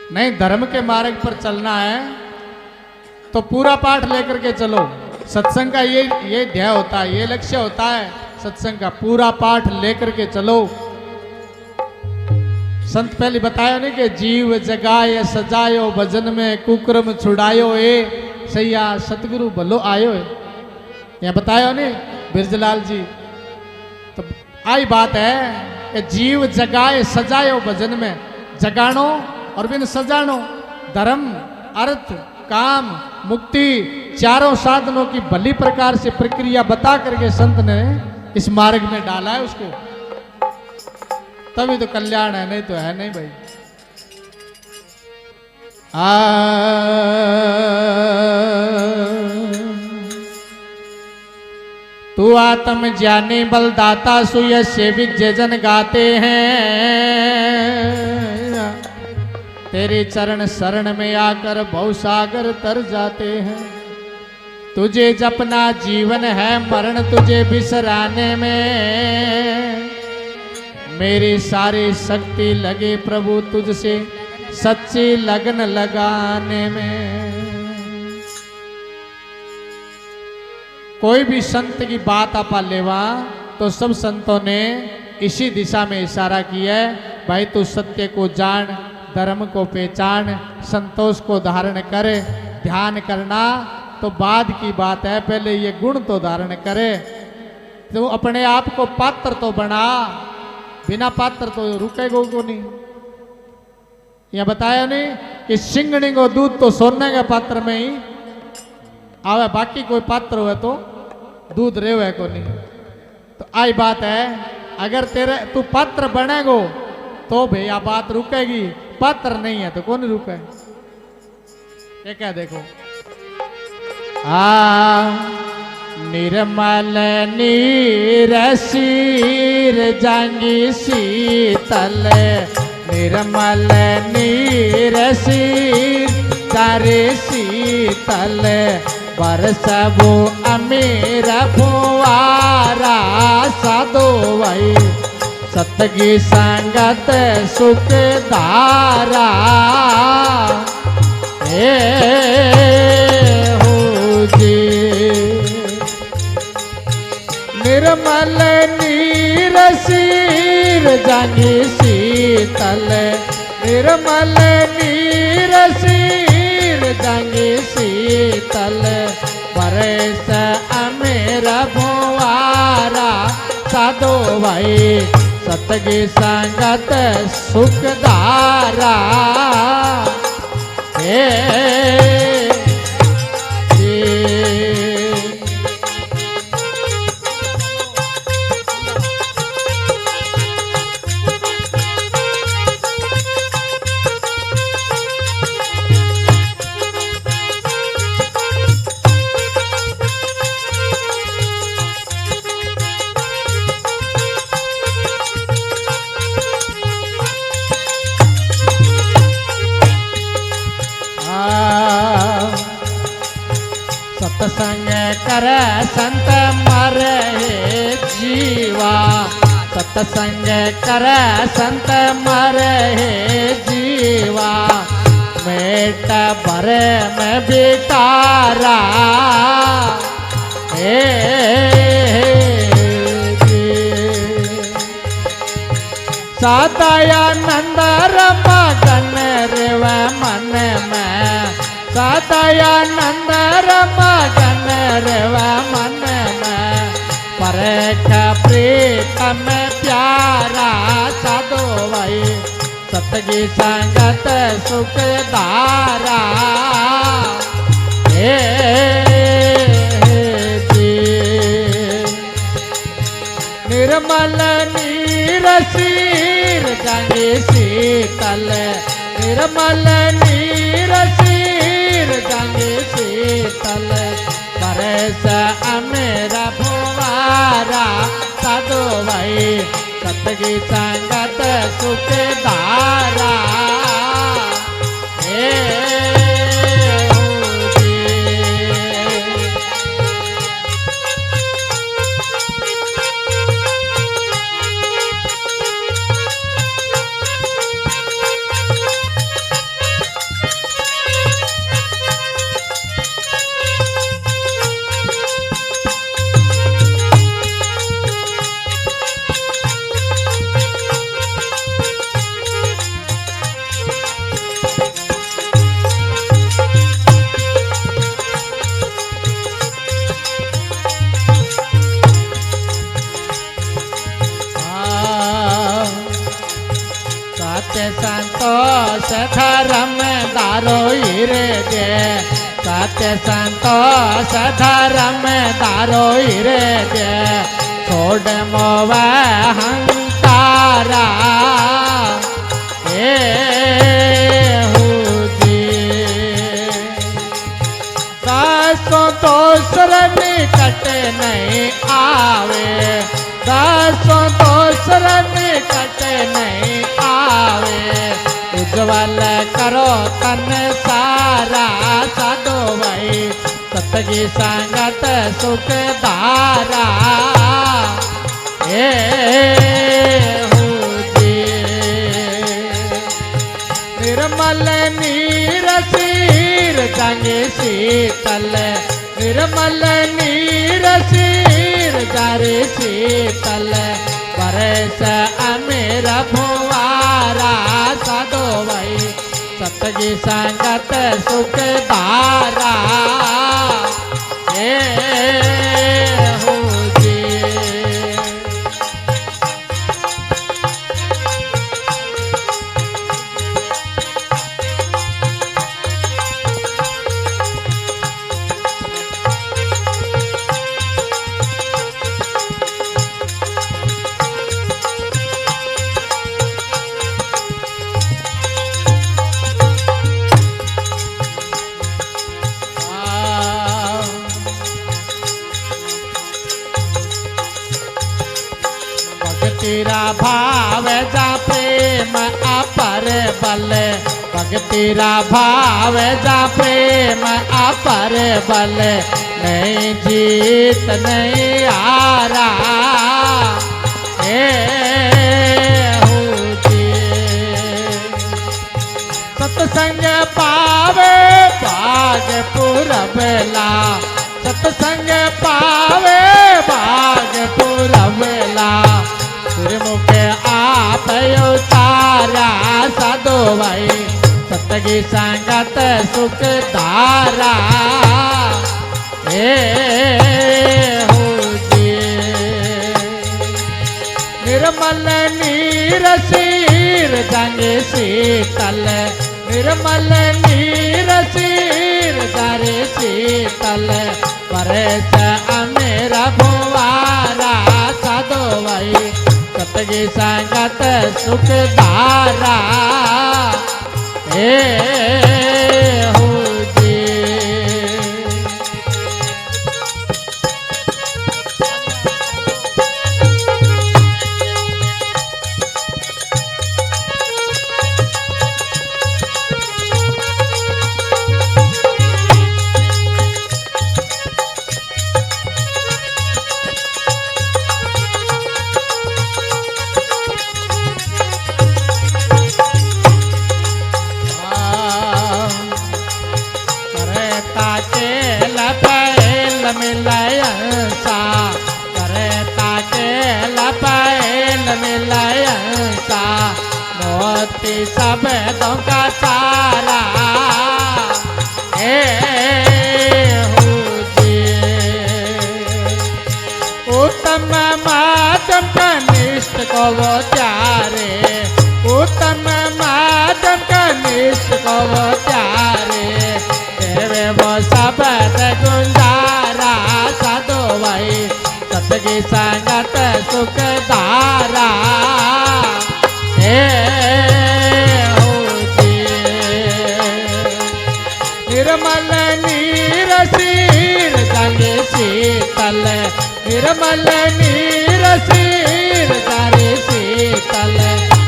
नहीं, धर्म के मार्ग पर चलना है तो पूरा पाठ लेकर के चलो। सत्संग का ये ध्येय होता है, ये लक्ष्य होता है सत्संग का, पूरा पाठ लेकर के चलो। संत पहले बताया नहीं कि जीव जगाए सजायो भजन में कुक्रम छुड़ायो ए सैया सतगुरु भलो आयो है, यह बताया नहीं बिरजलाल जी। तो आई बात है कि जीव जगाए सजायो भजन में, जगानो और बिन सजानो, धर्म अर्थ काम मुक्ति चारों साधनों की भली प्रकार से प्रक्रिया बता करके संत ने इस मार्ग में डाला है उसको, तभी तो कल्याण है, नहीं तो है नहीं भाई। तू आत्म ज्ञानी बलदाता सुय सेवित जन गाते हैं, तेरे चरण शरण में आकर भवसागर तर जाते हैं। तुझे जपना जीवन है मरण तुझे बिसराने में, मेरी सारी शक्ति लगे प्रभु तुझसे सच्ची लगन लगाने में। कोई भी संत की बात आप लेवा तो सब संतों ने इसी दिशा में इशारा किया है, भाई तू सत्य को जान, धर्म को पहचान, संतोष को धारण कर। ध्यान करना तो बाद की बात है, पहले ये गुण तो धारण करे। तो अपने आप को पात्र तो बना, बिना पात्र तो रुकेगो को नहीं। यह बताया नहीं कि सिंगणी को दूध तो सोने के पात्र में ही आवे, बाकी कोई पात्र हुए तो दूध रेवे को नहीं। तो आई बात है, अगर तेरे तू पात्र बनेगो तो भैया बात रुकेगी, पात्र नहीं है तो कौन रुके। ये क्या देखो, निर्मल नीर शीर जांगी शीतल, निर्मल नीर शीर तारे शीतल, बरसबो अमीर फुवारा साधो वही, सतगी संगत सुख धारा हो जी। निर्मल नीर शीर जांगी शीतल, निर्मल नीर शीर जांगी शीतल, बरस अमीर फुवारा साधो भाई, सतगी संगत सुख धारा सत्संग कर संत मरे जीवा, सत्संग कर संत मरे जीवा, मेट भरे में बिटारा सदयानंद मगन रेव मन में, सदयानंद मगन रेव मन में, परख प्रीतम प्यारा साधो भाई, सतगी संगत सुख धारा निर्मल नीर शीर जांगी शीतल, निर्मल नीर शीर जांगी शीतल, बरस अमीर फुवारा साधो भाई, सतगी संगत सुख धारा तारो हीरे दे सत्य संतोष धर्म तारो हीरे दे छोड़ मोह अहंकारा दासों दोसर निकट नहीं आवे दासों दोसर निकट नहीं आवे उज्जवल करो तन सारा साधो भाई सतगी संगत सुख धारा निर्मल नीर सीर जागे शीतल निर्मल नीर सीर जारे शीतल बरस अमेर भुआरा साधो भाई सतगी संगत सुख धारा भक्तिरा भाव जा प्रेम अपर बल भक्तिरा भाव जा प्रेम अपर बल नहीं जीत नहीं हारा सत्संग पावे भाग पुरबला सत्संग पावे भाग पुरबला मुख आप उतारा साधो भाई सतगी संगत सुख धारा निर्मल नीर सीर जागे शीतल निर्मल नीर सीर जारे शीतल परस अमेर भुआरा साधो भाई सतगी संगत सुख धारा हो जी मिलयसा करता के लपैल मिलयसा मोती सब का तारा उत्तम माधम कनिष्ठ को वो प्यारे उत्तम माधम कनिष्ठ को वो प्यारे देवे वो शब्द गुंजारा साधो भाई सतगी संगत सुख धारा निर्मल नीर सीर जागे शीतल निर्मल नीर सीर जागे शीतल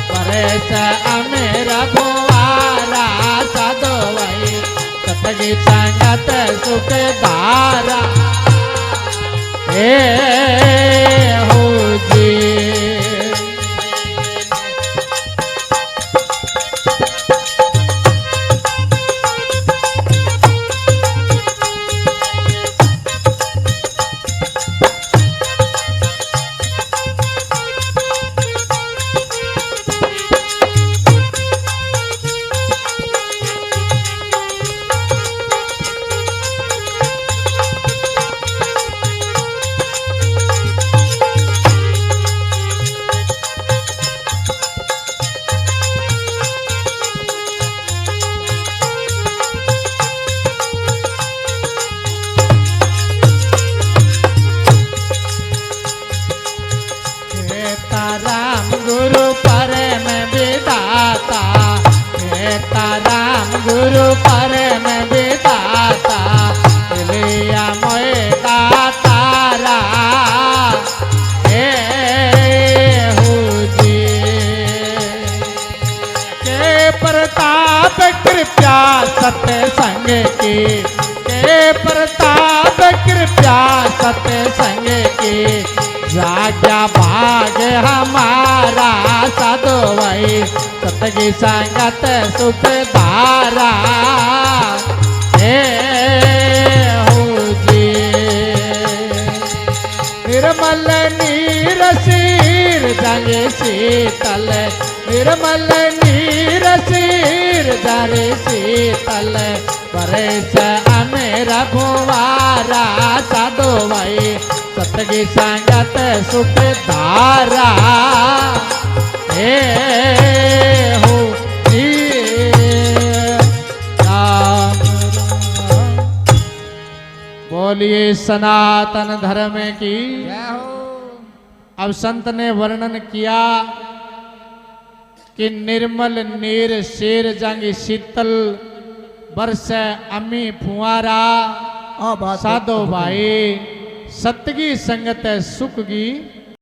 परस अमेर भुआरा साधो भाई सतगी संगत सुख धारा हो जी सत्संग की, के प्रताप कृपया सत्संग की, जाग्या भाग हमारा साधो भाई, सतगी संगत सुख धारा हे हो जी। निर्मल नीर सिर जले शीतल, निर्मल नीर सिर जले शीतल, परेश अमेरा भुवारा साधो भाई, सतगी संगत सुख धारा हे हो जी। राम राम। बोलिए सनातन धर्म की जय हो। अब संत ने वर्णन किया कि निर्मल नीर शेर जंग शीतल, बरस अमी फुआरा साधो भाई, सतगी संगत सुख की